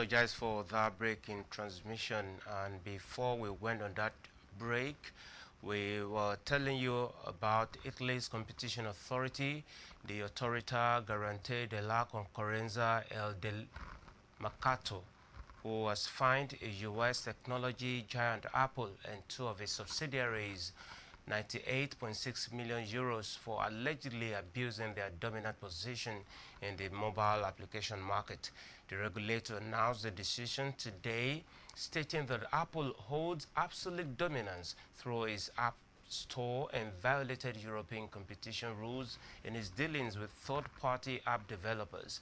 apologize for that break in transmission, and before we went on that break, we were telling you about Italy's competition authority, the Autorità Garante della Concorrenza e del Mercato, who has fined a U.S. technology giant Apple and two of its subsidiaries 98.6 million euros for allegedly abusing their dominant position in the mobile application market. The regulator announced the decision today, stating that Apple holds absolute dominance through its App Store and violated European competition rules in its dealings with third-party app developers.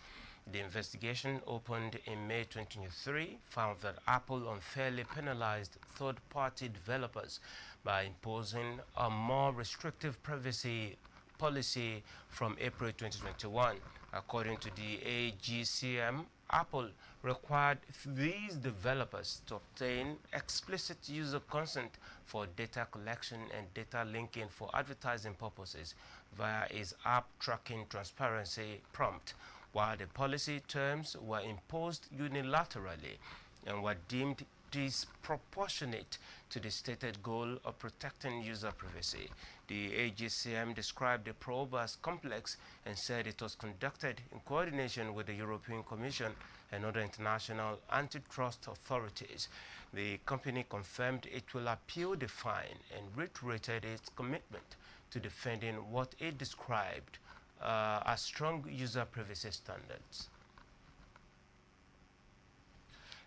The investigation, opened in May 2023, found that Apple unfairly penalized third-party developers by imposing a more restrictive privacy policy from April 2021. According to the AGEGE, Apple required these developers to obtain explicit user consent for data collection and data linking for advertising purposes via its app tracking transparency prompt, while the policy terms were imposed unilaterally and were deemed disproportionate to the stated goal of protecting user privacy. The AGCM described the probe as complex and said it was conducted in coordination with the European Commission and other international antitrust authorities. The company confirmed it will appeal the fine and reiterated its commitment to defending what it described as strong user privacy standards.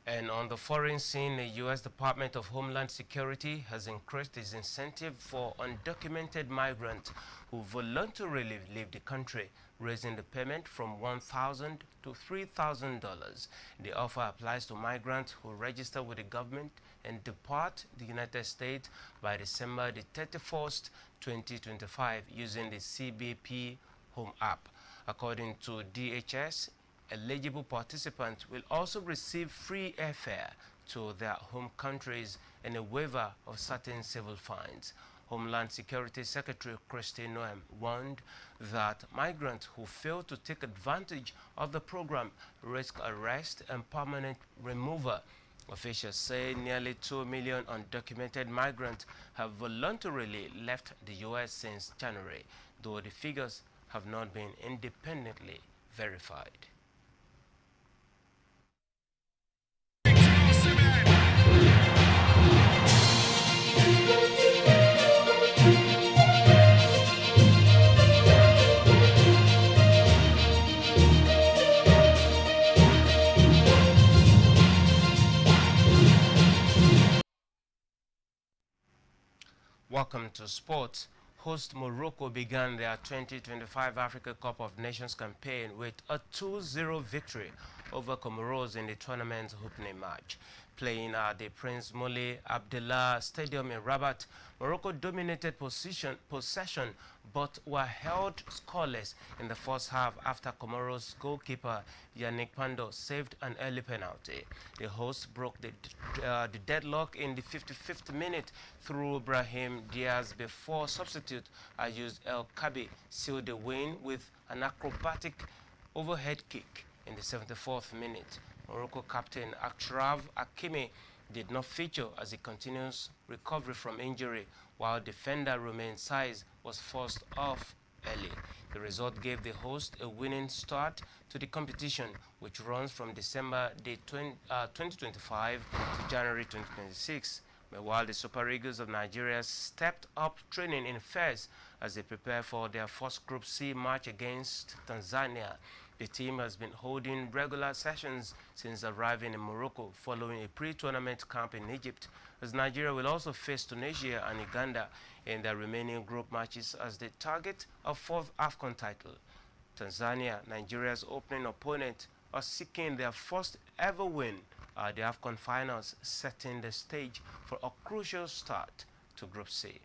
And on the foreign scene, the U.S. Department of Homeland Security has increased its incentive for undocumented migrants who voluntarily leave the country, raising the payment from $1,000 to $3,000. The offer applies to migrants who register with the government and depart the United States by December the 31st, 2025, using the CBP Home app. According to DHS, eligible participants will also receive free airfare to their home countries and a waiver of certain civil fines. Homeland Security Secretary Kristi Noem warned that migrants who fail to take advantage of the program risk arrest and permanent removal. Officials say nearly 2 million undocumented migrants have voluntarily left the U.S. since January, though the figures have not been independently verified. Welcome to sports. Host Morocco began their 2025 Africa Cup of Nations campaign with a 2-0 victory over Comoros in the tournament's opening match. Playing at the Prince Moulay Abdallah Stadium in Rabat, Morocco dominated possession but were held scoreless in the first half after Comoros goalkeeper Yannick Pando saved an early penalty. The hosts broke the deadlock in the 55th minute through Brahim Diaz before substitute Ayuz El Kabi sealed the win with an acrobatic overhead kick in the 74th minute. Morocco captain Achraf Hakimi did not feature as he continues recovery from injury, while defender Romain Saiz was forced off early. The result gave the host a winning start to the competition, which runs from December 2025 to January 2026. Meanwhile, the Super Eagles of Nigeria stepped up training in Fez as they prepare for their first Group C match against Tanzania. The team has been holding regular sessions since arriving in Morocco following a pre-tournament camp in Egypt, as Nigeria will also face Tunisia and Uganda in their remaining group matches as they target a fourth AFCON title. Tanzania, Nigeria's opening opponent, are seeking their first ever win at the AFCON finals, setting the stage for a crucial start to Group C.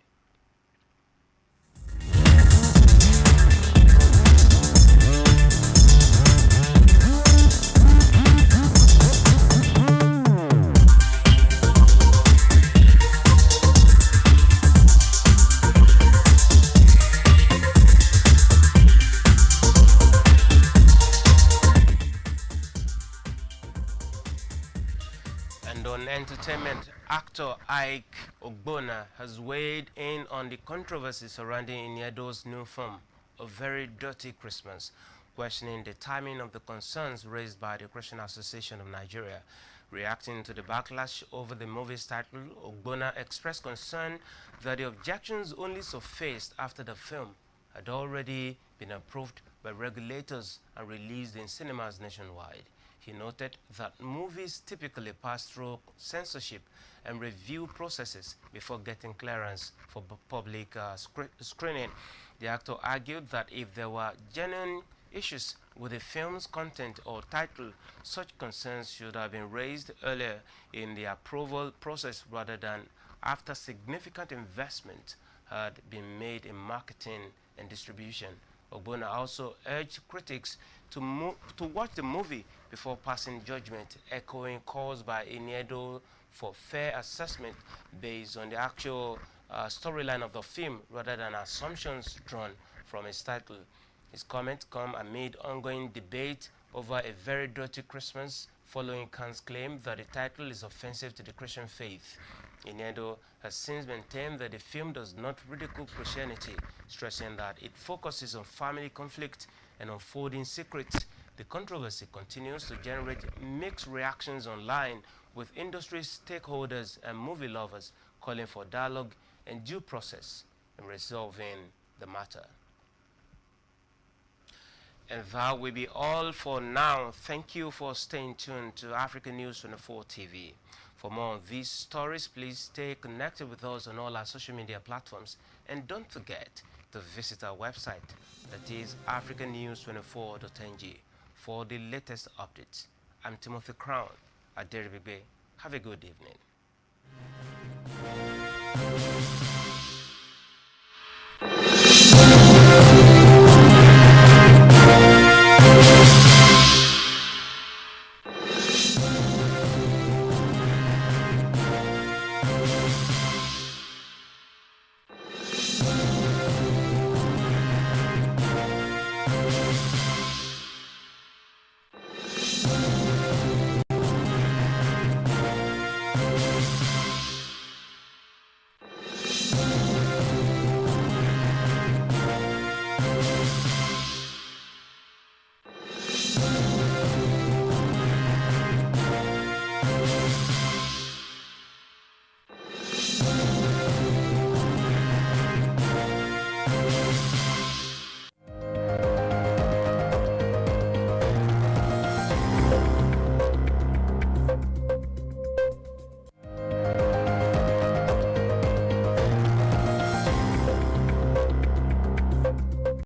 On entertainment, actor Ike Ogbonna has weighed in on the controversy surrounding Iniedo's new film, A Very Dirty Christmas, questioning the timing of the concerns raised by the Christian Association of Nigeria. Reacting to the backlash over the movie's title, Ogbonna expressed concern that the objections only surfaced after the film had already been approved by regulators and released in cinemas nationwide. He noted that movies typically pass through censorship and review processes before getting clearance for public screening. The actor argued that if there were genuine issues with the film's content or title, such concerns should have been raised earlier in the approval process rather than after significant investment had been made in marketing and distribution. Ogbonna also urged critics to watch the movie before passing judgment, echoing calls by Iniedo for fair assessment based on the actual storyline of the film rather than assumptions drawn from its title. His comments come amid ongoing debate over A Very Dirty Christmas, following Khan's claim that the title is offensive to the Christian faith. Iniedo has since maintained that the film does not ridicule Christianity, stressing that it focuses on family conflict and unfolding secrets. The controversy continues to generate mixed reactions online, with industry stakeholders and movie lovers calling for dialogue and due process in resolving the matter. And that will be all for now. Thank you for staying tuned to African News 24 TV. For more on these stories, please stay connected with us on all our social media platforms. And don't forget to visit our website, that is africannews24.ng, for the latest updates. I'm Timothy Crown at Deribigbe. Have a good evening.